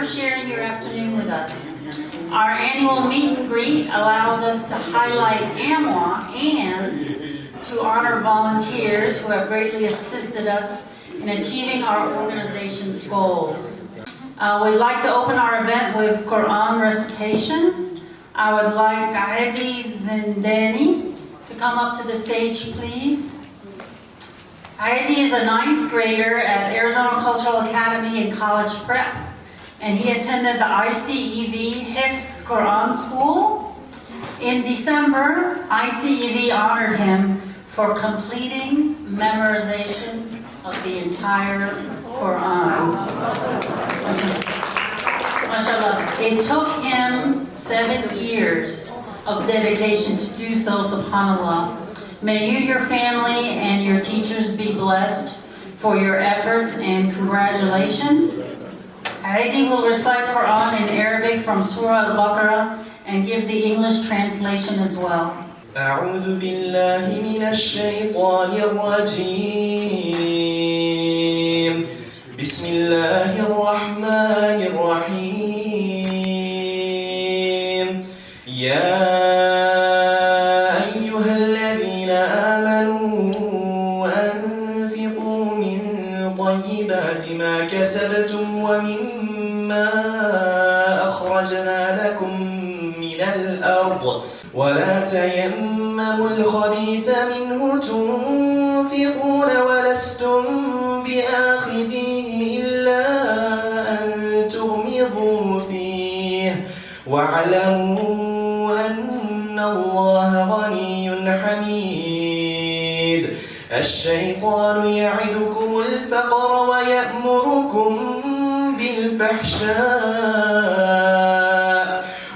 for sharing your afternoon with us. Our annual meet and greet allows us to highlight Amwa and to honor volunteers who have greatly assisted us in achieving our organization's goals. We'd like to open our event with Quran recitation. I would like Aidi Zindani to come up to the stage, please. Aidi is a 9th grader at Arizona Cultural Academy in College Prep, and he attended the ICEV Hifz Quran School. In December, ICEV honored him for completing memorization of the entire Quran. MashaAllah. It took him 7 years of dedication to do so, subhanAllah. May you, your family, and your teachers be blessed for your efforts, and congratulations. Aidi will recite Quran in Arabic from Surah Al-Baqarah and give the English translation as well. أعوذ بالله من الشيطان الرجيم بسم الله الرحمن الرحيم يا أيها الذين آمنوا أنفقوا من طيبات ما كسبتم ومما أخرجنا لكم من الأرض ولا تيمموا الخبيث منه تنفقون ولستم بآخذيه إلا أن تغمضوا فيه واعلموا أن الله غني حميد الشيطان يعدكم الفقر ويأمركم بالفحشاء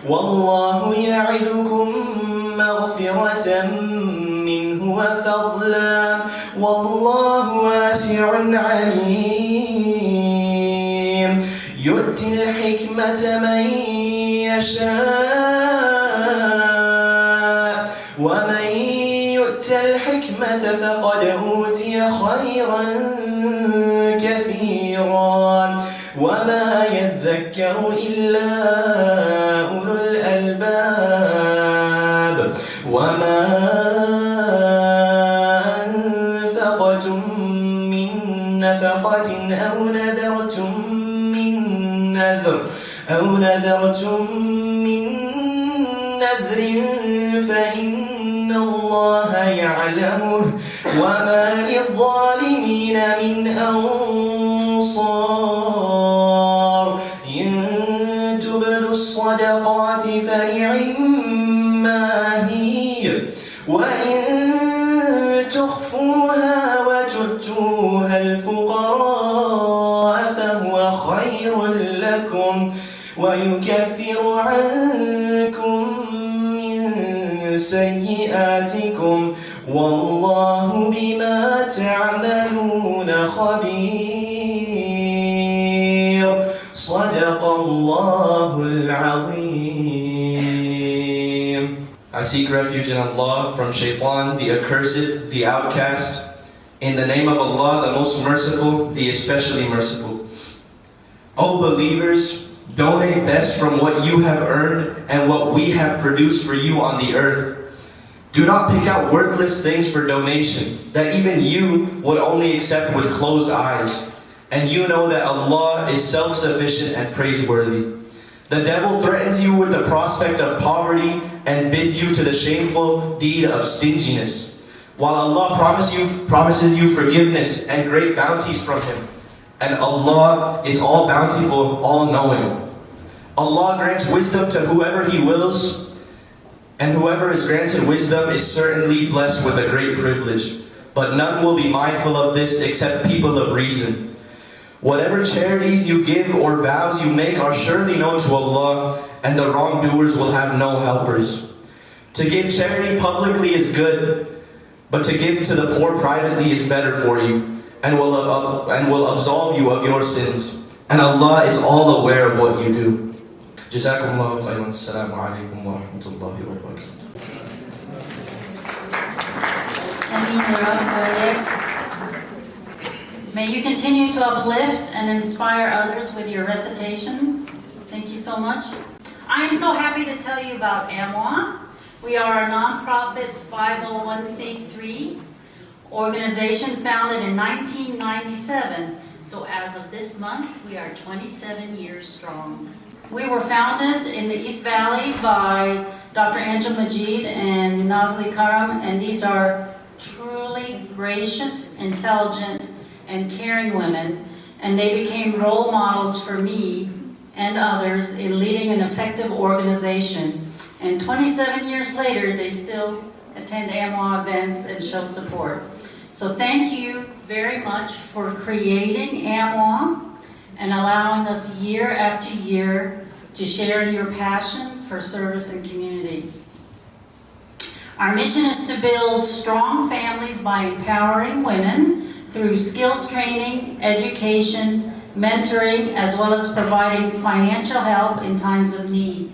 والله يعدكم مغفرة منه وفضلا والله واسع عليم يؤتي الحكمة من يشاء ومن يؤت الحكمة فقد أوتي خيرا كثيرا وما يذكر إلا أولو الألباب وما أنفقتم من نفقة أو نذرتم من نذر فإن الله يعلمه وما للظالمين من أنصار إن تبدوا الصدقات فنعما هي وإن تخفوها وتؤتوها الفقراء فهو خير لكم ويكفر عنكم من سيئاتكم والله بما تعملون خبير صدق الله العظيم. I seek refuge in Allah from Shaitan, the accursed, the outcast. In the name of Allah, the most merciful, the especially merciful. O believers, donate best from what you have earned and what we have produced for you on the earth. Do not pick out worthless things for donation that even you would only accept with closed eyes. And you know that Allah is self-sufficient and praiseworthy. The devil threatens you with the prospect of poverty and bids you to the shameful deed of stinginess, while Allah promises you forgiveness and great bounties from Him. And Allah is all bountiful, all knowing. Allah grants wisdom to whoever He wills, and whoever is granted wisdom is certainly blessed with a great privilege. But none will be mindful of this except people of reason. Whatever charities you give or vows you make are surely known to Allah, and the wrongdoers will have no helpers. To give charity publicly is good, but to give to the poor privately is better for you, and will absolve you of your sins. And Allah is all aware of what you do. Jazakumullahu khairan. Assalamu alaikum wa rahmatullahi wa barakatuh. May you continue to uplift and inspire others with your recitations. so much. I am so happy to tell you about Amwa. We are a nonprofit 501c3 organization founded in 1997. So as of this month, we are 27 years strong. We were founded in the East Valley by Dr. Angel Majid and Nazli Karam, and these are truly gracious, intelligent, and caring women, and they became role models for me and others in leading an effective organization. And 27 years later, they still attend Amwa events and show support. So thank you very much for creating Amwa and allowing us year after year to share in your passion for service and community. Our mission is to build strong families by empowering women through skills training, education, mentoring, as well as providing financial help in times of need.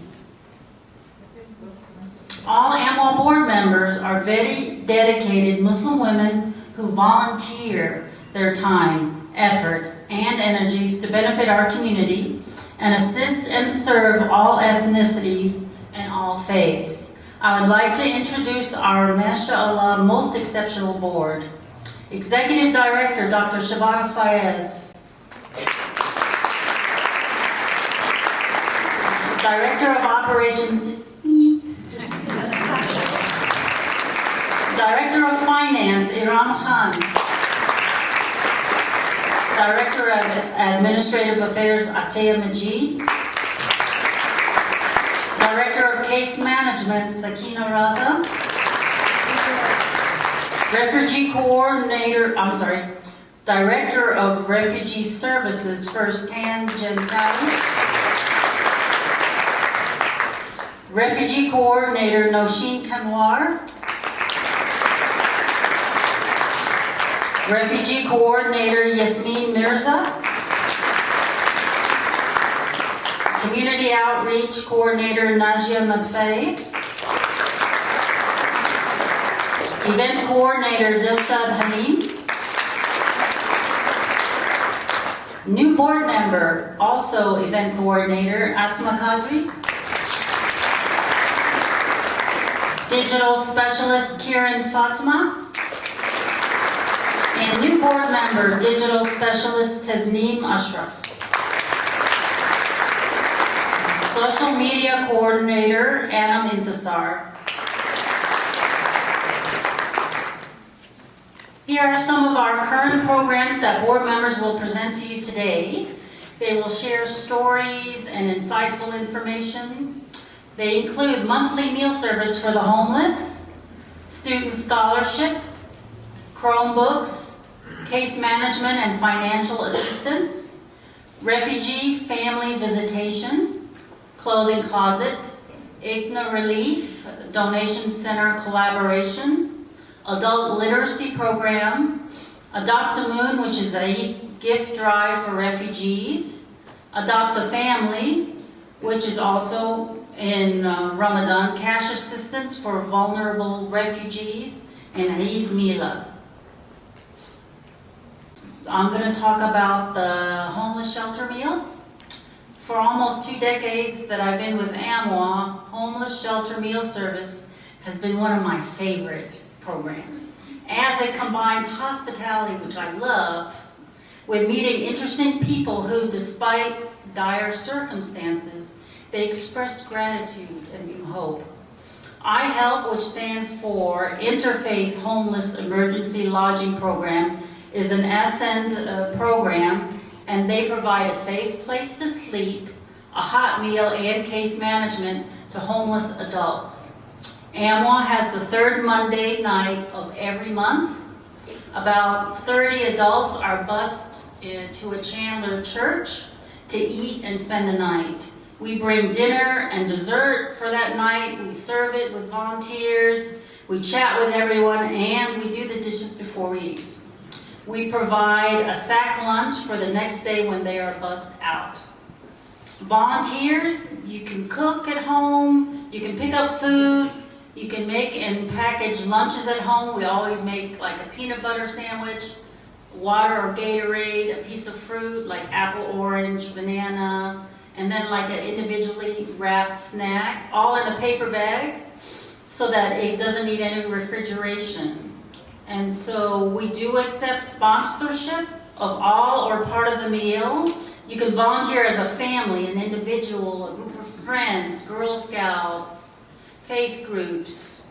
All Amwa board members are very dedicated Muslim women who volunteer their time, effort, and energies to benefit our community and assist and serve all ethnicities and all faiths. I would like to introduce our MashaAllah most exceptional board. Executive Director, Dr. Shabana Fayez. Director of Operations, Director of Finance, Iram Khan. Director of Administrative Affairs, Ataya Majid. Director of Case Management, Sakina Raza. Director of Refugee Services, First Hand Gentali. Refugee Coordinator, Noshin Kanwar. Refugee Coordinator, Yasmin Mirza. Community Outreach Coordinator, Najia Madfei. Event Coordinator, Dashad Halim. New board member, also Event Coordinator, Asma Kadri. Digital Specialist, Kiran Fatima. And new board member, Digital Specialist, Tasneem Ashraf. Social Media Coordinator, Anam Intisar. Here are some of our current programs that board members will present to you today. They will share stories and insightful information. They include monthly meal service for the homeless, student scholarship, Chromebooks, case management and financial assistance, refugee family visitation, clothing closet, IGNA relief, donation center collaboration, adult literacy program, Adopt a Moon, which is a gift drive for refugees, Adopt a Family, which is also in Ramadan, cash assistance for vulnerable refugees, and Eid Mila. I'm going to talk about the homeless shelter meals. For almost 2 decades that I've been with Amwa, homeless shelter meal service has been one of my favorite programs, as it combines hospitality, which I love, with meeting interesting people who, despite dire circumstances, they express gratitude and some hope. IHELP, which stands for Interfaith Homeless Emergency Lodging Program, is an ASCEND program, and they provide a safe place to sleep, a hot meal, and case management to homeless adults. Amwa has the third Monday night of every month. About 30 adults are bused to a Chandler church to eat and spend the night. We bring dinner and dessert for that night. We serve it with volunteers. We chat with everyone, and we do the dishes before we eat. We provide a sack lunch for the next day when they are bussed out. Volunteers, you can cook at home, you can pick up food, you can make and package lunches at home. We always make like a peanut butter sandwich, water or Gatorade, a piece of fruit like apple, orange, banana, and then like an individually wrapped snack, all in a paper bag, so that it doesn't need any refrigeration. And so we do accept sponsorship of all or part of the meal. You can volunteer as a family, an individual, a group of friends, Girl Scouts, faith groups.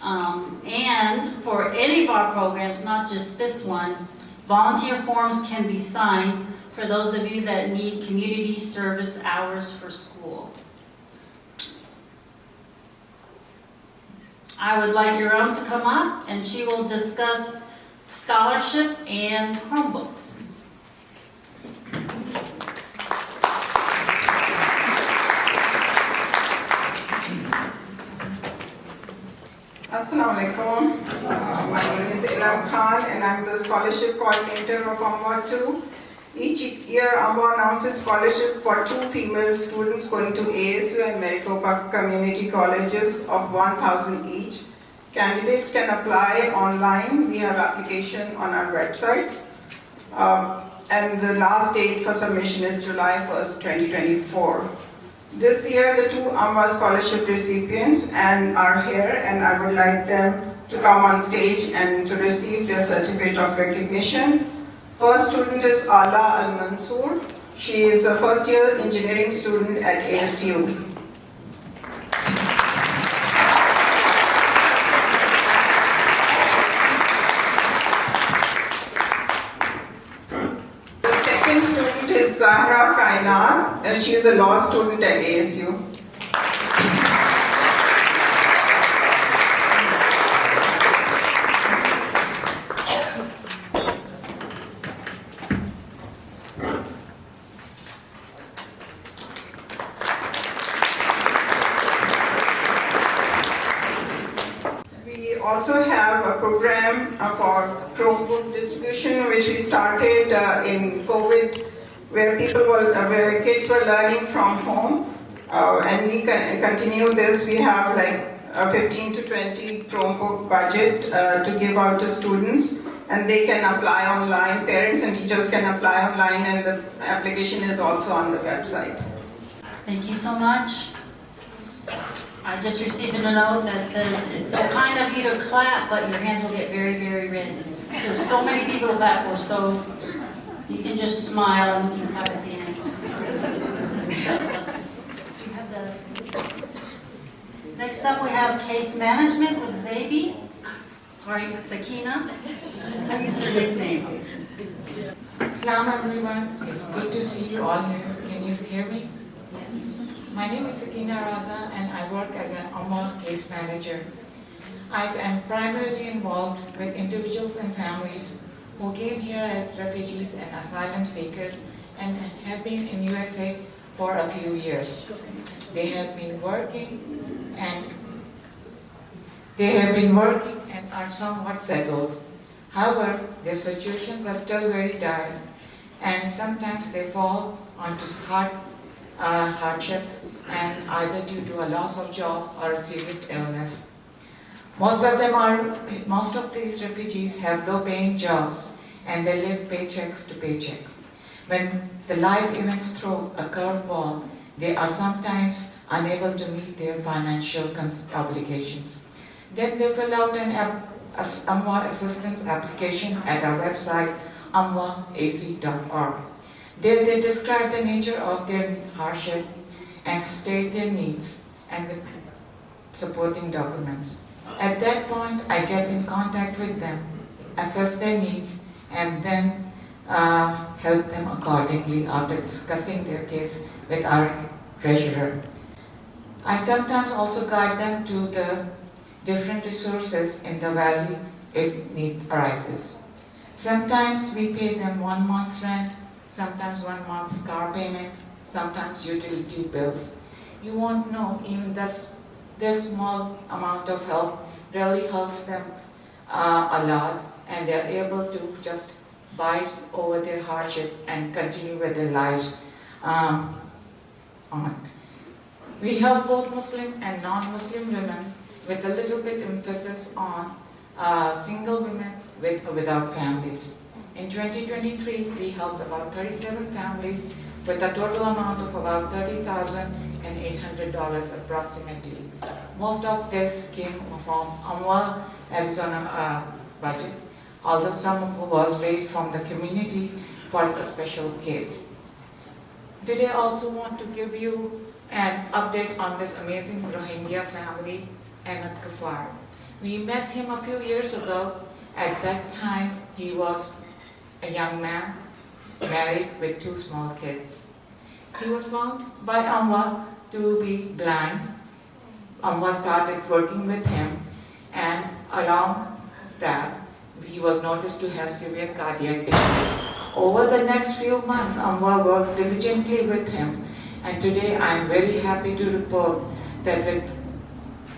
And for any of our programs, not just this one, volunteer forms can be signed for those of you that need community service hours for school. I would like your own to come up, and she will discuss scholarship and Chromebooks. Assalamu alaikum. My name is Ilham Khan and I'm the scholarship coordinator of Amwa 2. Each year Amwa announces scholarship for 2 female students going to ASU and Maricopa community colleges of 1,000 each. Candidates can apply online. We have application on our website. And the last date for submission is July 1st, 2024. This year, the 2 Amwa scholarship recipients are here, and I would like them to come on stage and to receive their certificate of recognition. First student is Ala Al-Mansoor. She is a first-year engineering student at ASU. Student is Zahra Kainat, and she is a law student at ASU. We also have a program for Chromebook distribution, which we started in COVID, where kids were learning from home, and we continue this. We have like a 15 to 20 Chromebook budget to give out to students, and they can apply online. Parents and teachers can apply online, and the application is also on the website. Thank you so much. I just received a note that says, it's so kind of you to clap, but your hands will get very, very red. There's so many people to clap for, so you can just smile and we can clap at the end. Next up, we have case management with Zabi. Sorry, Sakina. I use their nickname. Assalamu everyone. It's good to see you all here. Can you hear me? My name is Sakina Raza and I work as an Amwa case manager. I am primarily involved with individuals and families who came here as refugees and asylum seekers and have been in USA for a few years. They have been working and are somewhat settled. However, their situations are still very dire, and sometimes they fall onto hardships, and either due to a loss of job or a serious illness. Most of these refugees have low-paying jobs, and they live paychecks to paycheck. When the life events throw a curveball, they are sometimes unable to meet their financial obligations. Then they fill out an Amwa assistance application at our website, amwaac.org. There they describe the nature of their hardship and state their needs and with supporting documents. At that point, I get in contact with them, assess their needs, and then help them accordingly after discussing their case with our treasurer. I sometimes also guide them to the different resources in the valley if need arises. Sometimes we pay them 1 month's rent, sometimes 1 month's car payment, sometimes utility bills. You won't know, even this small amount of help really helps them a lot, and they're able to just bide over their hardship and continue with their lives on. We help both Muslim and non-Muslim women with a little bit emphasis on single women without families. In 2023, we helped about 37 families with a total amount of about $30,800 approximately. Most of this came from Amwa, Arizona budget, although some of it was raised from the community for a special case. Today I also want to give you an update on this amazing Rohingya family, Ahmed Kafar. We met him a few years ago. At that time, he was a young man, married with 2 small kids. He was found by Amwa to be blind. Amwa started working with him, and along that, he was noticed to have severe cardiac issues. Over the next few months, Amwa worked diligently with him, and today I am very happy to report that with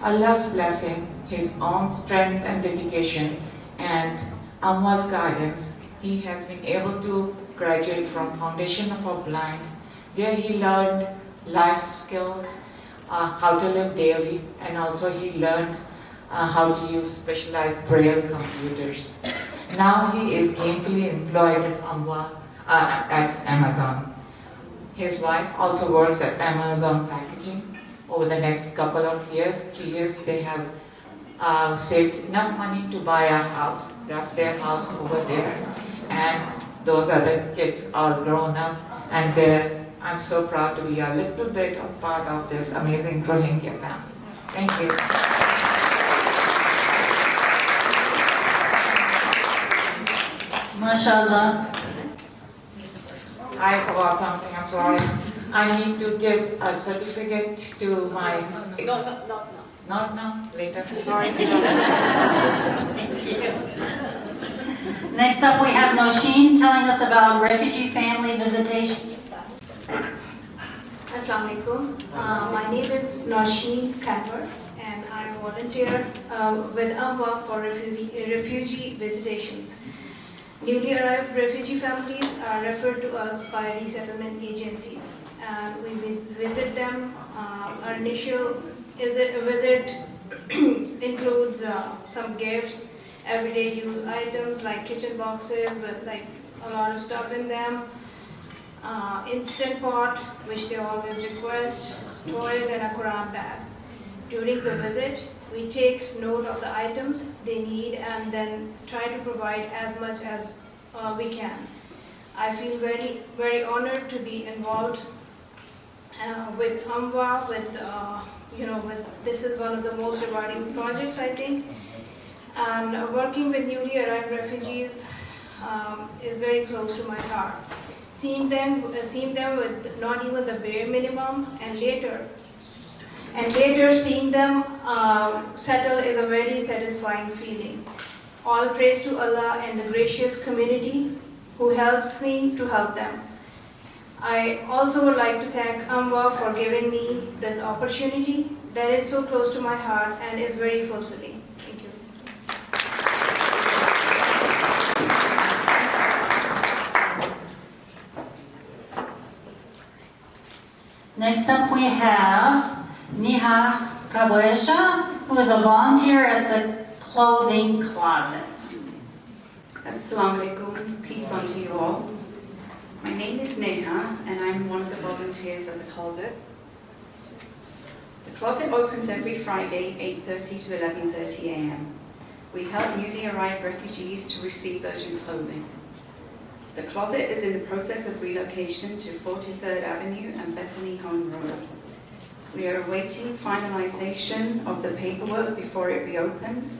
Allah's blessing, his own strength and dedication, and Amwa's guidance, he has been able to graduate from Foundation for Blind. There he learned life skills, how to live daily, and also he learned how to use specialized braille computers. Now he is gainfully employed at at Amazon. His wife also works at Amazon Packaging. Over the next couple of years, 3 years, they have saved enough money to buy a house. That's their house over there. And those other kids are grown up, and I'm so proud to be a little bit of part of this amazing Rohingya family. Thank you. MashaAllah. I forgot something, I'm sorry. I need to give a certificate to my... No, not now, later. Sorry. Next up, we have Nosheen telling us about refugee family visitation. Assalamu alaikum. My name is Nosheen Kanwar, and I volunteer with Amwa for refugee visitations. Newly arrived refugee families are referred to us by resettlement agencies, and we visit them. Our initial visit includes some gifts, everyday use items like kitchen boxes with like a lot of stuff in them, instant pot, which they always request, toys, and a Quran bag. During the visit, we take note of the items they need and then try to provide as much as we can. I feel very, very honored to be involved with Amwa. This is one of the most rewarding projects, I think. And working with newly arrived refugees is very close to my heart. Seeing them with not even the bare minimum, and later seeing them settle is a very satisfying feeling. All praise to Allah and the gracious community who helped me to help them. I also would like to thank Amwa for giving me this opportunity that is so close to my heart and is very fulfilling. Thank you. Next up, we have Neha Kabwesha, who is a volunteer at the clothing closet. Assalamu alaikum, peace unto you all. My name is Neha, and I'm one of the volunteers of the closet. The closet opens every Friday, 8:30 to 11:30 a.m. We help newly arrived refugees to receive urgent clothing. The closet is in the process of relocation to 43rd Avenue and Bethany Home Road. We are awaiting finalization of the paperwork before it reopens.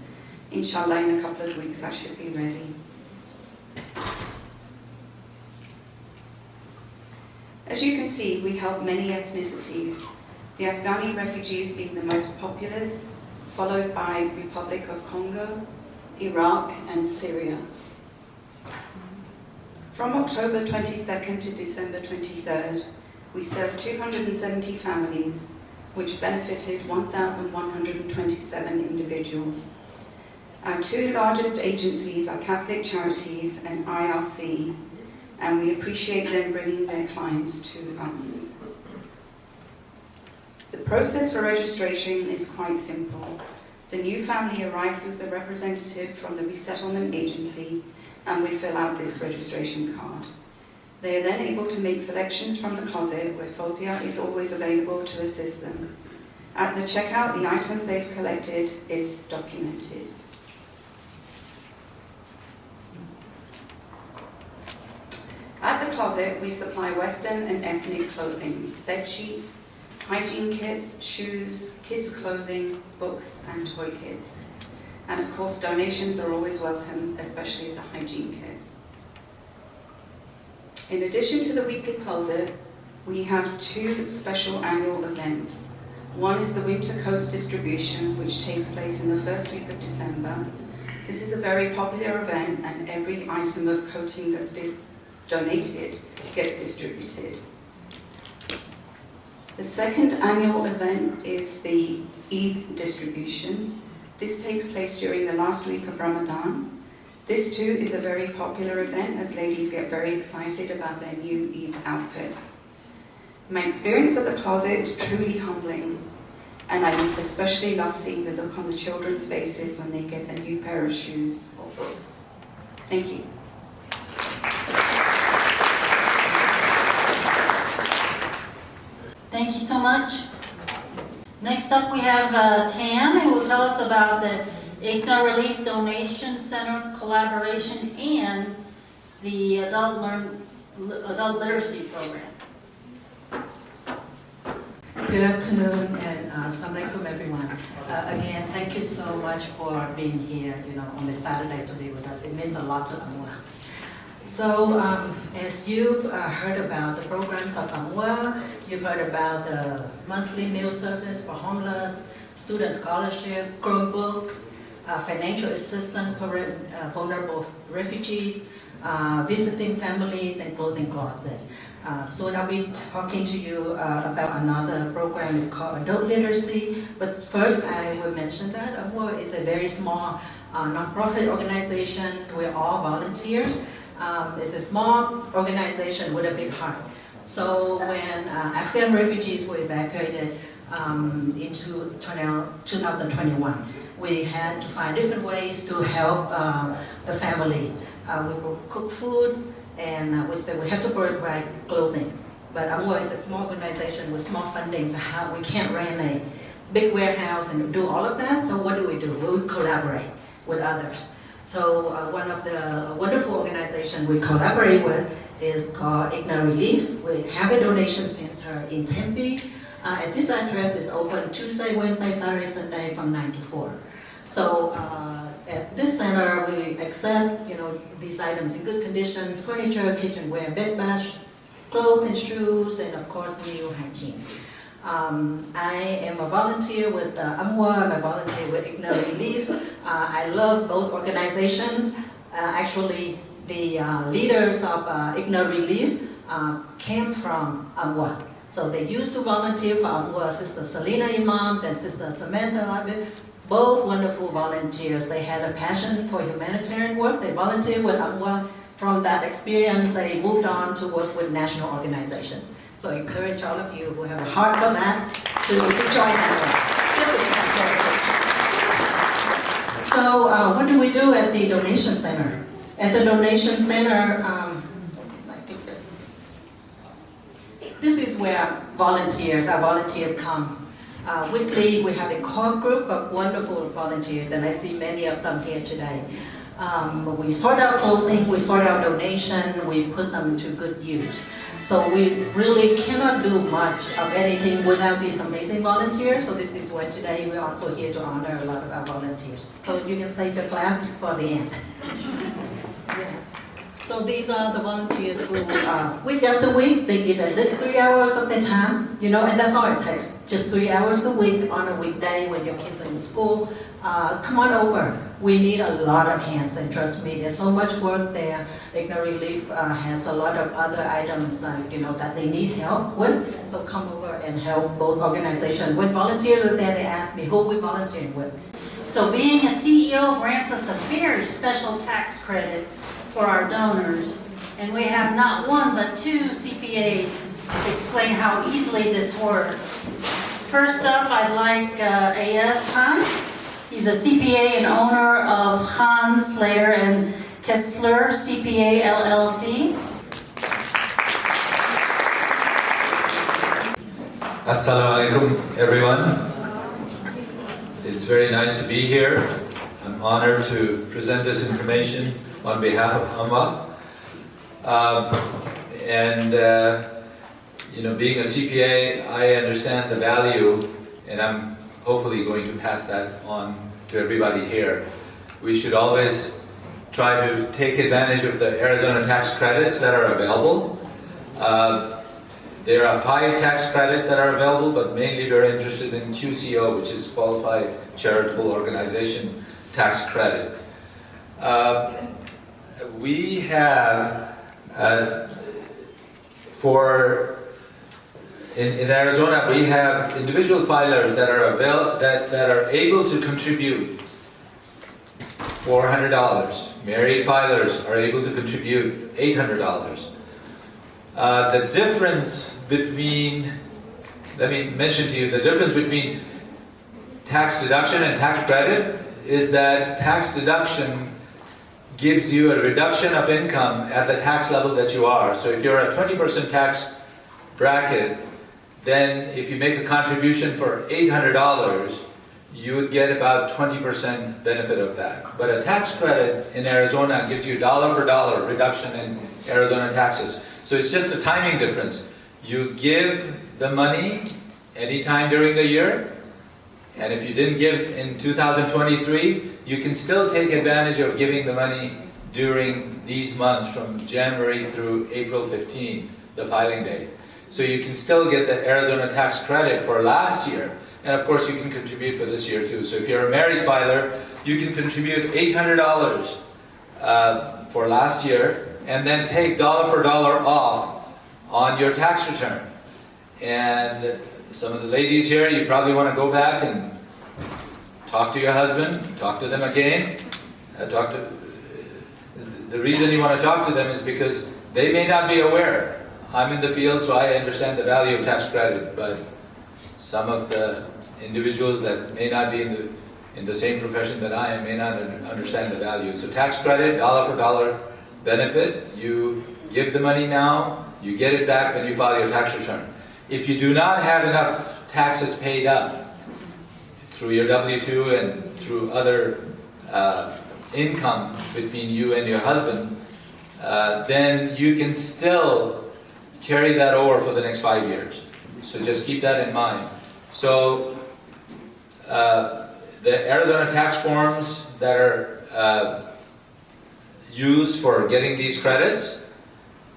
Inshallah, in a couple of weeks I should be ready. As you can see, we help many ethnicities, the Afghani refugees being the most populous, followed by Republic of Congo, Iraq, and Syria. From October 22nd to December 23rd, we served 270 families, which benefited 1,127 individuals. Our 2 largest agencies are Catholic Charities and IRC, and we appreciate them bringing their clients to us. The process for registration is quite simple. The new family arrives with a representative from the resettlement agency, and we fill out this registration card. They are then able to make selections from the closet where Fozia is always available to assist them. At the checkout, the items they've collected is documented. At the closet, we supply Western and ethnic clothing, bed sheets, hygiene kits, shoes, kids' clothing, books, and toy kits. And of course, donations are always welcome, especially the hygiene kits. In addition to the weekly closet, we have 2 special annual events. One is the Winter Coast distribution, which takes place in the first week of December. This is a very popular event, and every item of coating that's donated gets distributed. The second annual event is the Eid distribution. This takes place during the last week of Ramadan. This too is a very popular event as ladies get very excited about their new Eid outfit. My experience at the closet is truly humbling, and I especially love seeing the look on the children's faces when they get a new pair of shoes or books. Thank you. Thank you so much. Next up we have Tan, who will tell us about the IGNA Relief Donation Center collaboration and the Adult Literacy Program. Good afternoon and assalamu alaikum everyone. Again, thank you so much for being here, on the Saturday to be with us. It means a lot to Amwa. So, as you've heard about the programs of Amwa, you've heard about the monthly meal service for homeless, student scholarship, Chromebooks, financial assistance for vulnerable refugees, visiting families, and clothing closet. Soon I'll be talking to you about another program. It's called Adult Literacy. But first, I will mention that Amwa is a very small nonprofit organization. We're all volunteers. It's a small organization with a big heart. So when Afghan refugees were evacuated into 2021, we had to find different ways to help the families. We will cook food, and we said we have to provide clothing. But Amwa is a small organization with small funding, so we can't run a big warehouse and do all of that. So what do? We collaborate with others. So one of the wonderful organizations we collaborate with is called IGNA Relief. We have a donation center in Tempe. And this address is open Tuesday, Wednesday, Saturday, Sunday from 9 to 4. So at this center, we accept these items in good condition: furniture, kitchenware, bed bath, clothes and shoes, and of course meal hygiene. I am a volunteer with Amwa. I'm a volunteer with IGNA Relief. I love both organizations. Actually, the leaders of IGNA Relief came from Amwa. So they used to volunteer for Amwa, Sister Selena Imam and Sister Samantha Abid, both wonderful volunteers. They had a passion for humanitarian work. They volunteered with Amwa. From that experience, they moved on to work with national organizations. So I encourage all of you who have a heart for that to join us. So what do we do at the donation center? At the donation center, this is where our volunteers come. Weekly, we have a core group of wonderful volunteers, and I see many of them here today. We sort out clothing, we sort out donation, we put them to good use. So we really cannot do much of anything without these amazing volunteers. So this is why today we're also here to honor a lot of our volunteers. So you can save your claps for the end. Yes. So these are the volunteers who, week after week, they give at least 3 hours of their time, and that's all it takes. Just 3 hours a week on a weekday when your kids are in school. Come on over. We need a lot of hands, and trust me, there's so much work there. IGNA Relief has a lot of other items that they need help with. So come over and help both organizations. When volunteers are there, they ask me who we volunteering with. So being a CEO grants us a very special tax credit for our donors. And we have not one but 2 CPAs to explain how easily this works. First up, I'd like Ayaz Khan. He's a CPA and owner of Khan, Slater, and Kessler CPA LLC. Assalamu alaikum, everyone. It's very nice to be here. I'm honored to present this information on behalf of Amwa. Being a CPA, I understand the value, and I'm hopefully going to pass that on to everybody here. We should always try to take advantage of the Arizona tax credits that are available. There are 5 tax credits that are available, but mainly we're interested in QCO, which is Qualified Charitable Organization Tax Credit. We have, in Arizona, we have individual filers that are able to contribute $400. Married filers are able to contribute $800. The difference between, let me mention to you, the difference between tax deduction and tax credit is that tax deduction gives you a reduction of income at the tax level that you are. So if you're a 20% tax bracket, then if you make a contribution for $800, you would get about 20% benefit of that. But a tax credit in Arizona gives you dollar for dollar reduction in Arizona taxes. So it's just a timing difference. You give the money anytime during the year, and if you didn't give in 2023, you can still take advantage of giving the money during these months from January through April 15, the filing date. So you can still get the Arizona tax credit for last year, and of course you can contribute for this year too. So if you're a married filer, you can contribute $800 for last year, and then take dollar for dollar off on your tax return. And some of the ladies here, you probably want to go back and talk to your husband, talk to them again. The reason you want to talk to them is because they may not be aware. I'm in the field, so I understand the value of tax credit, but some of the individuals that may not be in the same profession that I am may not understand the value. So tax credit, dollar for dollar benefit, you give the money now, you get it back when you file your tax return. If you do not have enough taxes paid up through your W-2 and through other income between you and your husband, then you can still carry that over for the next 5 years. So just keep that in mind. So the Arizona tax forms that are used for getting these credits,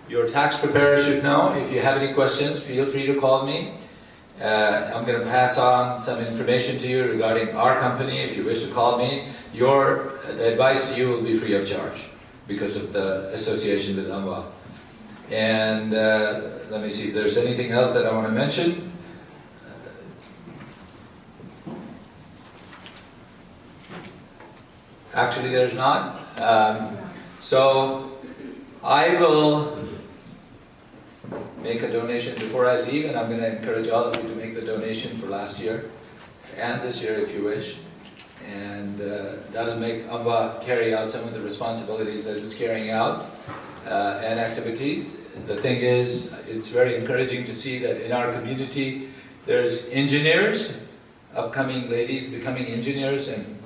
your tax preparer should know. If you have any questions, feel free to call me. I'm going to pass on some information to you regarding our company. If you wish to call me, the advice to you will be free of charge because of the association with Amwa. And let me see if there's anything else that I want to mention. Actually, there's not. So I will make a donation before I leave, and I'm going to encourage all of you to make the donation for last year and this year if you wish. And that'll make Amwa carry out some of the responsibilities that it's carrying out and activities. The thing is, it's very encouraging to see that in our community there's engineers, upcoming ladies becoming engineers and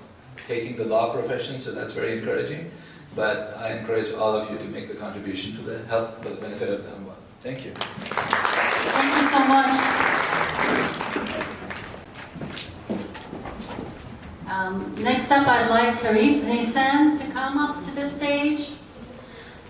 taking the law profession, so that's very encouraging. But I encourage all of you to make the contribution for the help, for the benefit of the Amwa. Thank you. Thank you so much. Next up, I'd like Tarif Zisan to come up to the stage.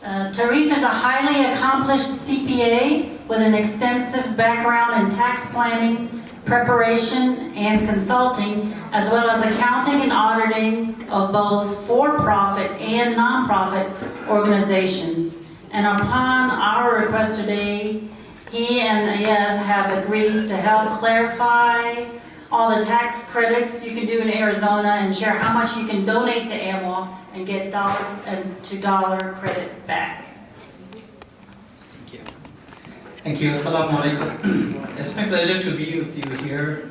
Tarif is a highly accomplished CPA with an extensive background in tax planning, preparation, and consulting, as well as accounting and auditing of both for-profit and non-profit organizations. And upon our request today, he and Ayaz have agreed to help clarify all the tax credits you can do in Arizona and share how much you can donate to Amwa and get dollar-to-dollar credit back. Thank you. Thank you. Assalamu alaikum. It's my pleasure to be with you here.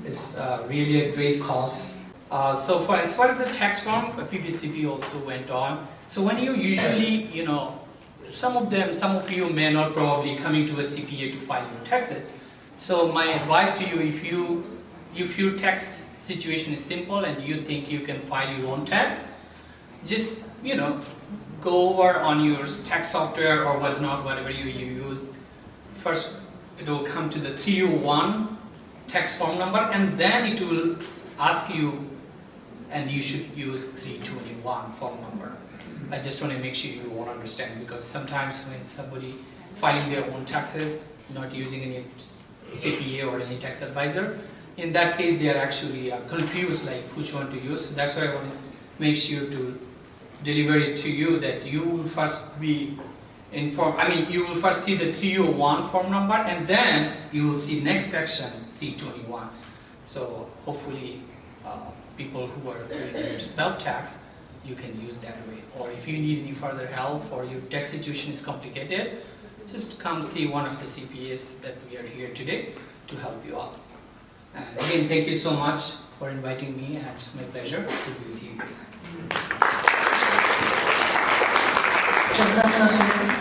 It's really a great cause. So as far as the tax form, the PPCP also went on. So when you usually, some of you may not probably coming to a CPA to file your taxes. So my advice to you, if your tax situation is simple and you think you can file your own tax, just go over on your tax software or whatnot, whatever you use. First, it will come to the 301 tax form number, and then it will ask you, and you should use 321 form number. I just want to make sure you won't understand, because sometimes when somebody filing their own taxes, not using any CPA or any tax advisor, in that case they are actually confused like which one to use. So that's why I want to make sure to deliver it to you, that you will first be informed. You will first see the 301 form number, and then you will see next section 321. So hopefully people who are doing their self-tax, you can use that way. Or if you need any further help or your tax situation is complicated, just come see one of the CPAs that we are here today to help you out. And again, thank you so much for inviting me, and it's my pleasure to be with you.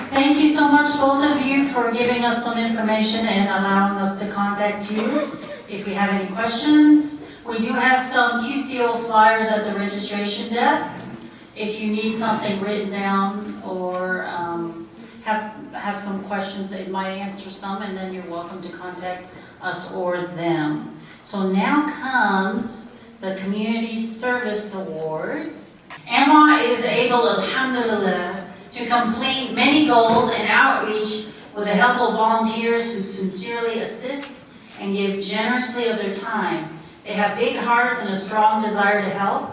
Thank you so much, both of you, for giving us some information and allowing us to contact you if we have any questions. We do have some QCO flyers at the registration desk. If you need something written down or have some questions, it might answer some, and then you're welcome to contact us or them. So now comes the Community Service Award. Amwa is able, alhamdulillah, to complete many goals and outreach with the help of volunteers who sincerely assist and give generously of their time. They have big hearts and a strong desire to help.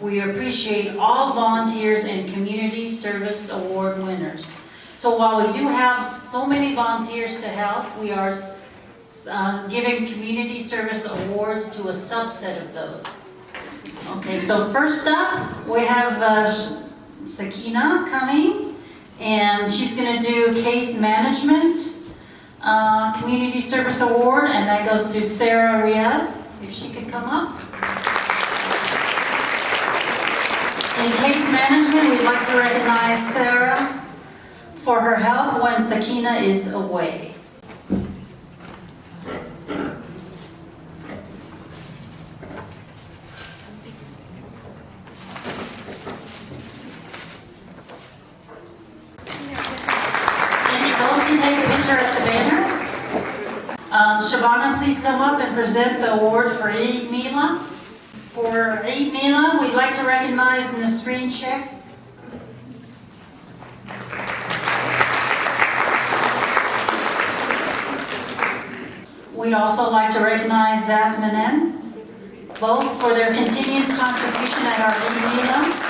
We appreciate all volunteers and Community Service Award winners. So while we do have so many volunteers to help, we are giving Community Service Awards to a subset of those. Okay, so first up, we have Sakina coming, and she's going to do Case Management Community Service Award, and that goes to Sarah Riaz, if she could come up. In Case Management, we'd like to recognize Sarah for her help when Sakina is away. Shabana, please come up and present the award for Eid Mila. For Eid Mila, we'd like to recognize Nasreen Sheikh. We'd also like to recognize Zaf Manen, both for their continued contribution at our Eid Mila.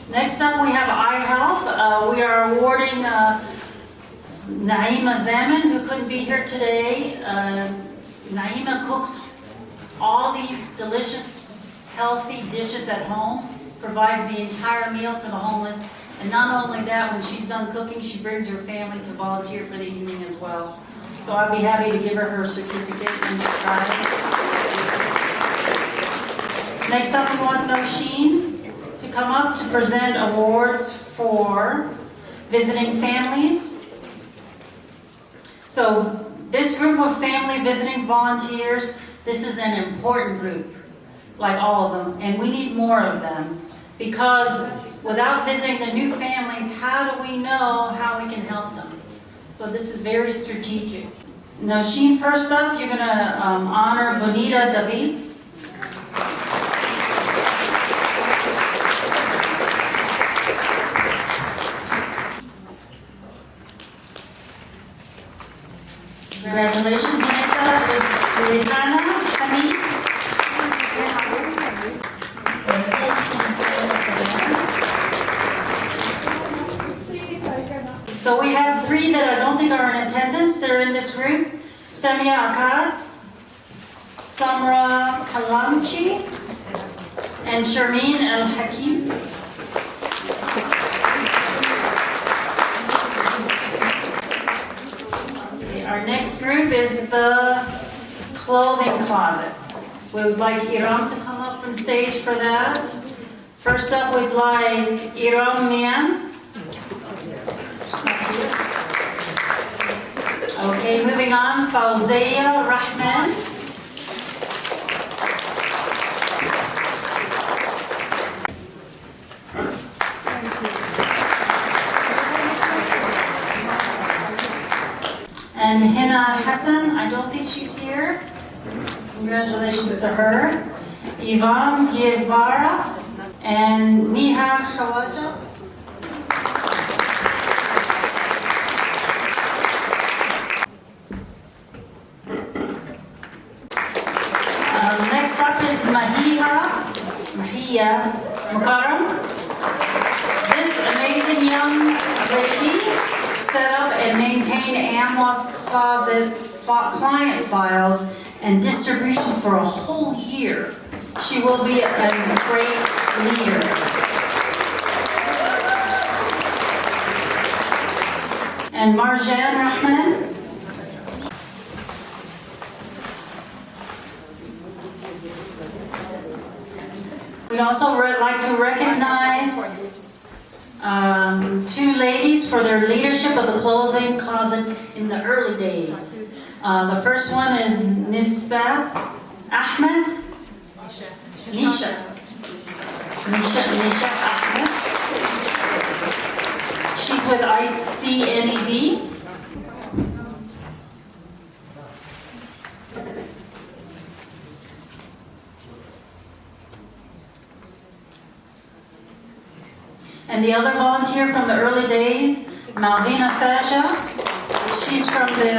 Next up, we have iHelp. We are awarding Naima Zaman, who couldn't be here today. Naima cooks all these delicious, healthy dishes at home, provides the entire meal for the homeless, and not only that, when she's done cooking, she brings her family to volunteer for the evening as well. So I'd be happy to give her her certificate and surprise. Next up, we want Noshin to come up to present awards for visiting families. So this group of family visiting volunteers, this is an important group, like all of them, and we need more of them, because without visiting the new families, how do we know how we can help them? So this is very strategic. Noshin, first up, you're going to honor Bonita David. Congratulations. Next up is Rehana Hamid. So we have three that I don't think are in attendance. They're in this group. Samia Akkad, Samra Kalamchi, and Sharmeen Al-Hakim. Our next next group is the clothing closet. We would like Iram to come up on stage for that. First up, we'd like Iram Mian. Okay, moving on, Fawziya Rahman. And Hina Hassan, I don't think she's here. Congratulations to her. Yvonne Guevara and Miha Khawaja. Next up is Mahiya Mukarram. This amazing young lady set up and maintained Amwa's closet client files and distribution for a whole year. She will be a great leader. And Marjan Rahman. We'd also like to recognize two ladies for their leadership of the clothing closet in the early days. The first one is Nisba Ahmed. Nisha Ahmed. She's with ICNEV. And the other volunteer from the early days, Malvina Fasha. She's from the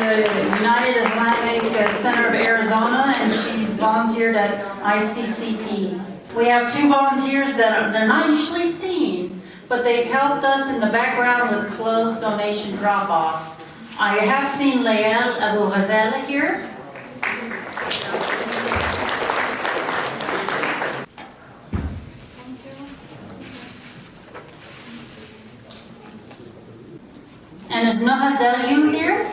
United Islamic Center of Arizona, and she's volunteered at ICCP. We have two volunteers that they're not usually seen, but they've helped us in the background with clothes donation drop-off. I have seen Layal Abu Ghazala here. And is Noha Delyu here?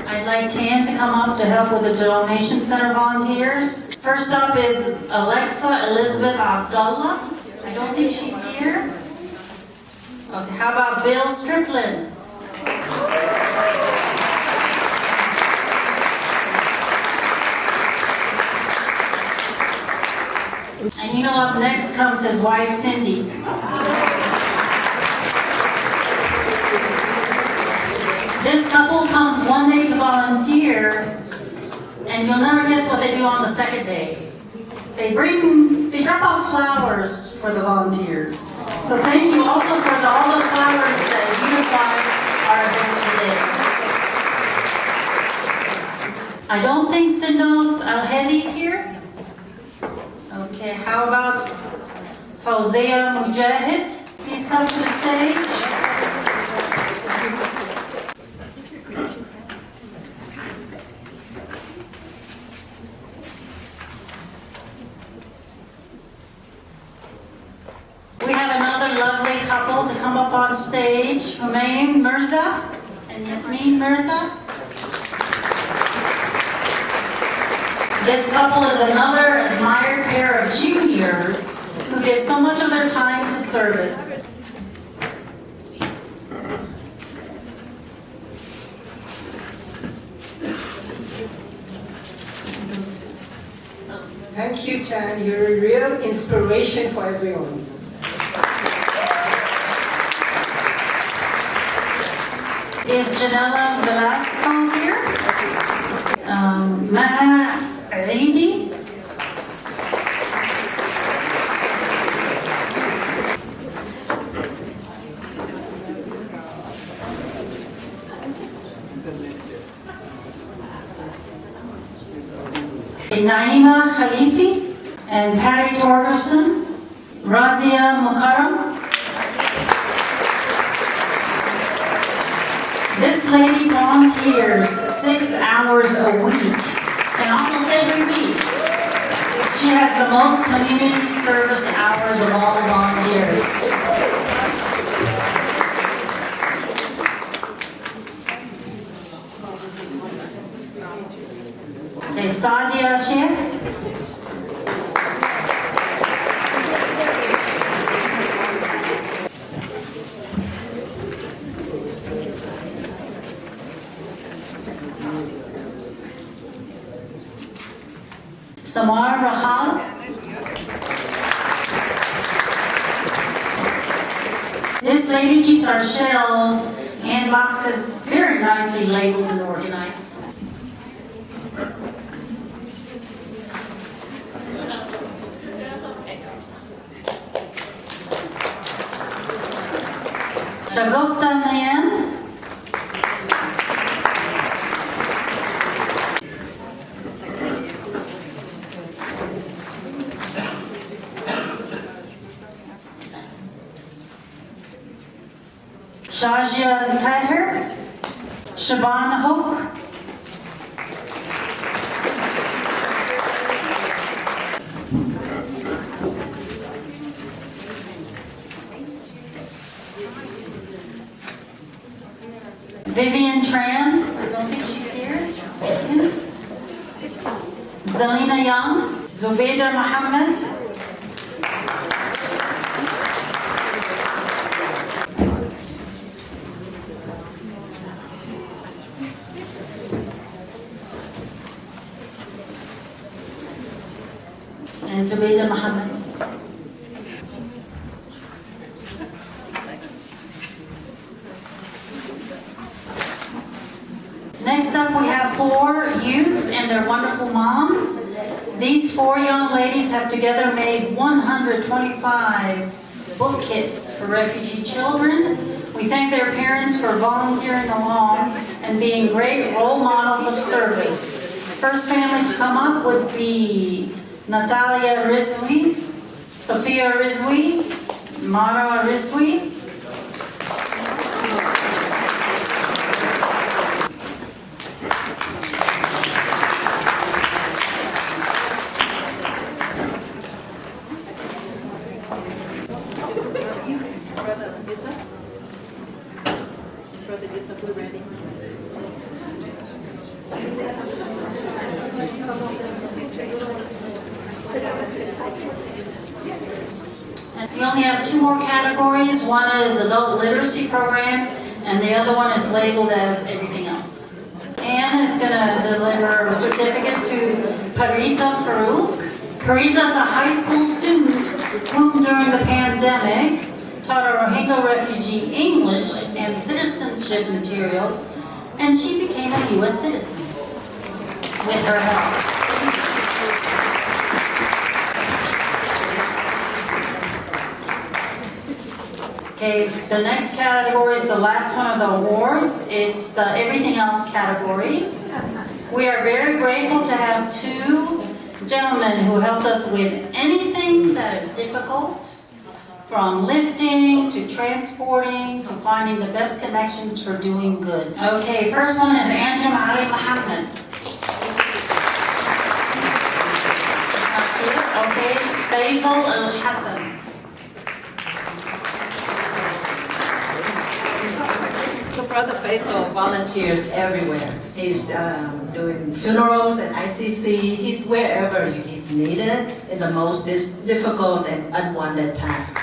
I'd like Tan to come up to help with the donation center volunteers. First up is Alexa Elizabeth Abdullah. I don't think she's here. Okay, how about Bill Strickland? And you know, up next comes his wife, Cindy. This couple comes one day to volunteer, and you'll never guess what they do on the second day. They drop off flowers for the volunteers. So thank you also for all the flowers that beautify our event today. I don't think Sindos Al-Hedi's here. Okay, how about Fawziya Mujahid? Please come to the stage. We have another lovely couple to come up on stage, Humayun Mirza and Yasmin Mirza. This couple is another admired pair of juniors who give so much of their time to service. Thank you, Tan. You're a real inspiration for everyone. Is Janella Velasco here? Maha Alidi? Naima Khalifi and Patty Torgerson, Razia Mukarram. This lady volunteers 6 hours a week, and almost every week. She has the most community service hours of all volunteers. Okay, Sadia Sheikh. Samar Rahal. This lady keeps our shelves and boxes very nicely labeled and organized. Shagufta Mayan. Shajia Tahir, Shabana Hoke, Vivian Tran, I don't think she's here. Zelina Young, Zubaida Muhammad, and Zubaida Muhammad. Next up we have 4 youth and their wonderful moms. These 4 young ladies have together made 125 book kits for refugee children. We thank their parents for volunteering along and being great role models of service. First family to come up would be Natalia Rizwi, Sophia Rizwi, Mara Rizwi. We only have 2 more categories. One is adult literacy program, and the other one is labeled as everything else. Anne is going to deliver a certificate to Pariza Farouk. Pariza is a high school student whom during the pandemic taught a Rohingya refugee English and citizenship materials, and she became a U.S. citizen with her help. Okay, the next category is the last one of the awards. It's the everything else category. We are very grateful to have 2 gentlemen who helped us with anything that is difficult, from lifting to transporting to finding the best connections for doing good. Okay, first one is Anjum Ali Muhammad. Okay, Faisal Al Hassan. So Brother Faisal volunteers everywhere. He's doing funerals and ICC. He's wherever he's needed in the most difficult and unwanted task.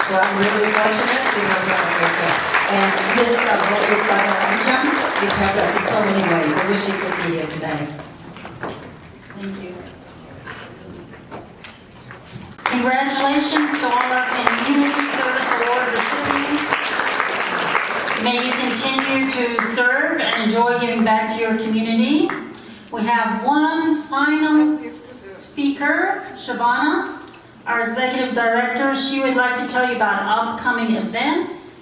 So I'm really fortunate to have Brother Faisal. And his brother Amjam is helped us in so many ways. I wish he could be here today. Thank you. Congratulations to all our Community Service Award recipients. May you continue to serve and enjoy giving back to your community. We have one final speaker, Shabana, our Executive Director. She would like to tell you about upcoming events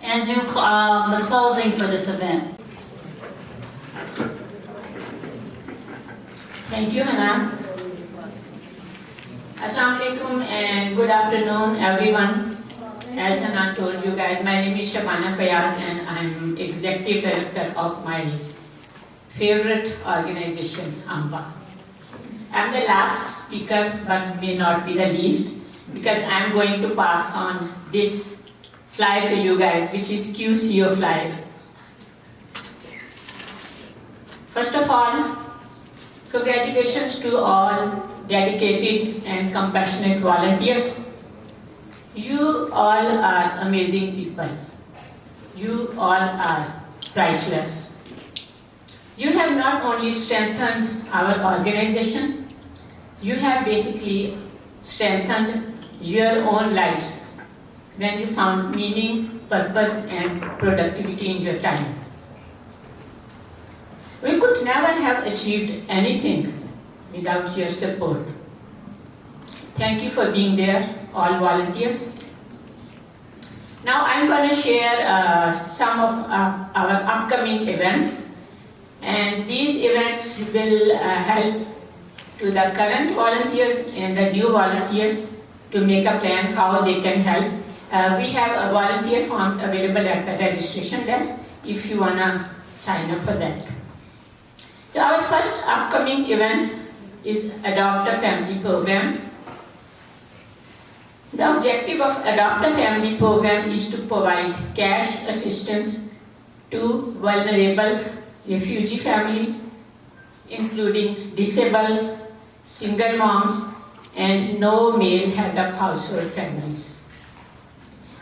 and do the closing for this event. Thank you, Hannah. Assalamu alaikum and good afternoon, everyone. As Hannah told you guys, my name is Shabana Fayaz and I'm Executive Director of my favorite organization, Amwa. I'm the last speaker, but may not be the least, because I'm going to pass on this flyer to you guys, which is QCO flyer. First of all, congratulations to all dedicated and compassionate volunteers. You all are amazing people. You all are priceless. You have not only strengthened our organization, you have basically strengthened your own lives when you found meaning, purpose, and productivity in your time. We could never have achieved anything without your support. Thank you for being there, all volunteers. Now I'm going to share some of our upcoming events, and these events will help to the current volunteers and the new volunteers to make a plan how they can help. We have a volunteer form available at the registration desk if you want to sign up for that. So our first upcoming event is Adopt a Family program. The objective of Adopt a Family program is to provide cash assistance to vulnerable refugee families, including disabled, single moms, and no male head of household families.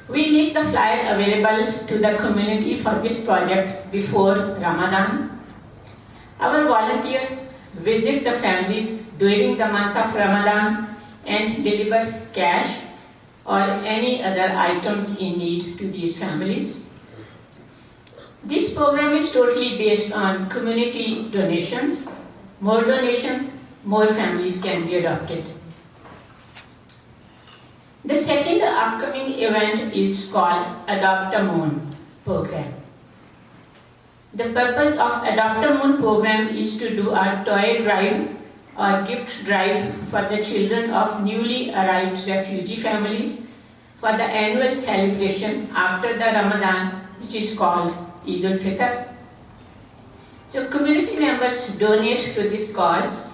We make the flyer available to the community for this project before Ramadan. Our volunteers visit the families during the month of Ramadan and deliver cash or any other items in need to these families. This program is totally based on community donations. More donations, more families can be adopted. The second upcoming event is called Adopt a Moon program. The purpose of Adopt a Moon program is to do a toy drive or gift drive for the children of newly arrived refugee families for the annual celebration after the Ramadan, which is called Eid al-Fitr. So community members donate to this cause.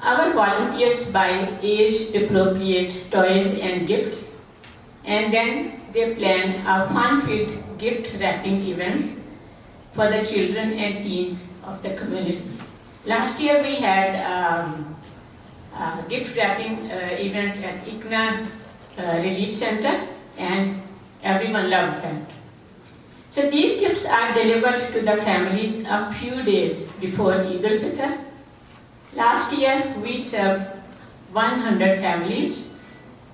Our volunteers buy age-appropriate toys and gifts, and then they plan a fun-filled gift wrapping events for the children and teens of the community. Last year we had a gift wrapping event at ICNA Relief Center, and everyone loved that. So these gifts are delivered to the families a few days before Eid al-Fitr. Last year we served 100 families,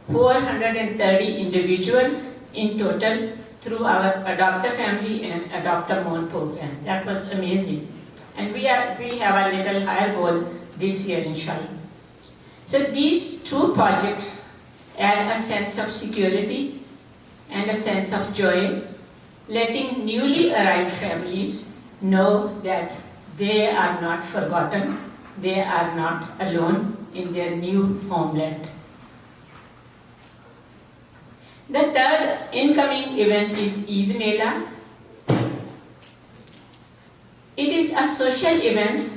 430 individuals in total through our Adopt a Family and Adopt a Moon program. That was amazing. And we have a little higher goal this year, inshallah. So these two projects add a sense of security and a sense of joy, letting newly arrived families know that they are not forgotten, they are not alone in their new homeland. The third incoming event is Eid Mela. It is a social event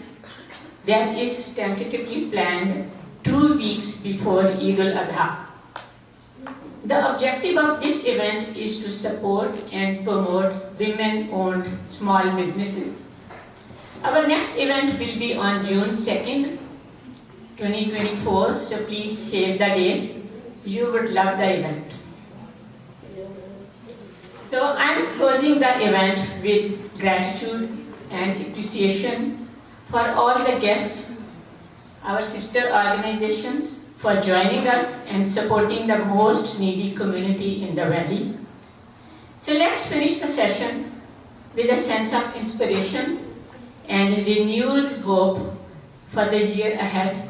that is tentatively planned 2 weeks before Eid al-Adha. The objective of this event is to support and promote women-owned small businesses. Our next event will be on June 2nd, 2024, so please save the date. You would love the event. So I'm closing the event with gratitude and appreciation for all the guests, our sister organizations, for joining us and supporting the most needy community in the valley. So let's finish the session with a sense of inspiration and renewed hope for the year ahead.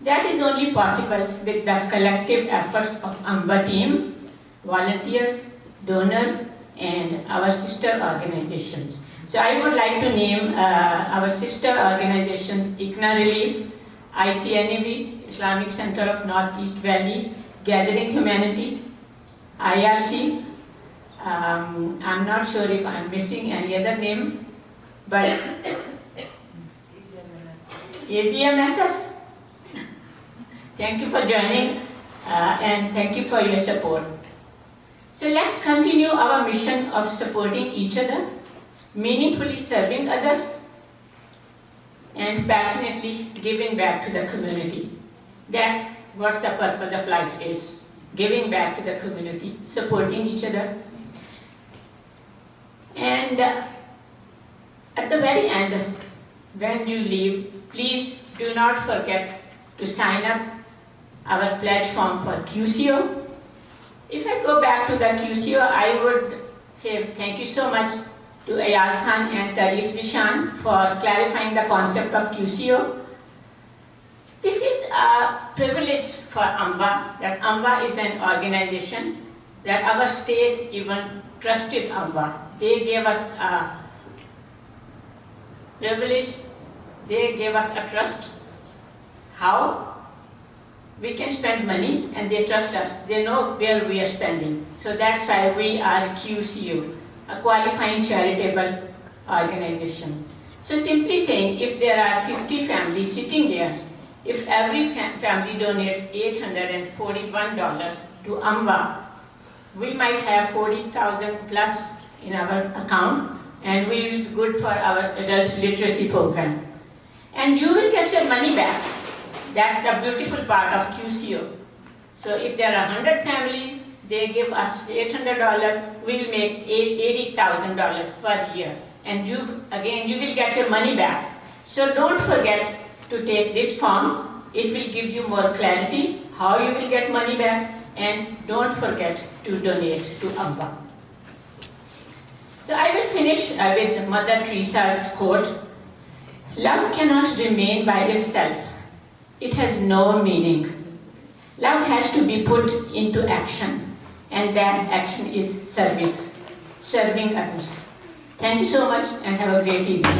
That is only possible with the collective efforts of Amwa team, volunteers, donors, and our sister organizations. So I would like to name our sister organizations: ICNA Relief, ICNAV, Islamic Center of Northeast Valley, Gathering Humanity, IRC. I'm not sure if I'm missing any other name, but ADMSS. Thank you for joining and thank you for your support. So let's continue our mission of supporting each other, meaningfully serving others, and passionately giving back to the community. That's what the purpose of life is, giving back to the community, supporting each other. And at the very end, when you leave, please do not forget to sign up our pledge form for QCO. If I go back to the QCO, I would say thank you so much to Ayaz Khan and Tarif Dishan for clarifying the concept of QCO. This is a privilege for Amwa, that Amwa is an organization that our state even trusted Amwa. They gave us a privilege, they gave us a trust. How? We can spend money and they trust us. They know where we are spending. So that's why we are QCO, a qualifying charitable organization. So simply saying, if there are 50 families sitting there, if every family donates $841 to Amwa, we might have 40,000 plus in our account, and we will be good for our adult literacy program. And you will get your money back. That's the beautiful part of QCO. So if there are 100 families, they give us $800, we will make $80,000 per year. And you will get your money back. So don't forget to take this form. It will give you more clarity how you will get money back, and don't forget to donate to Amwa. So I will finish with Mother Teresa's quote, "Love cannot remain by itself. It has no meaning. Love has to be put into action, and that action is service, serving others." Thank you so much and have a great evening.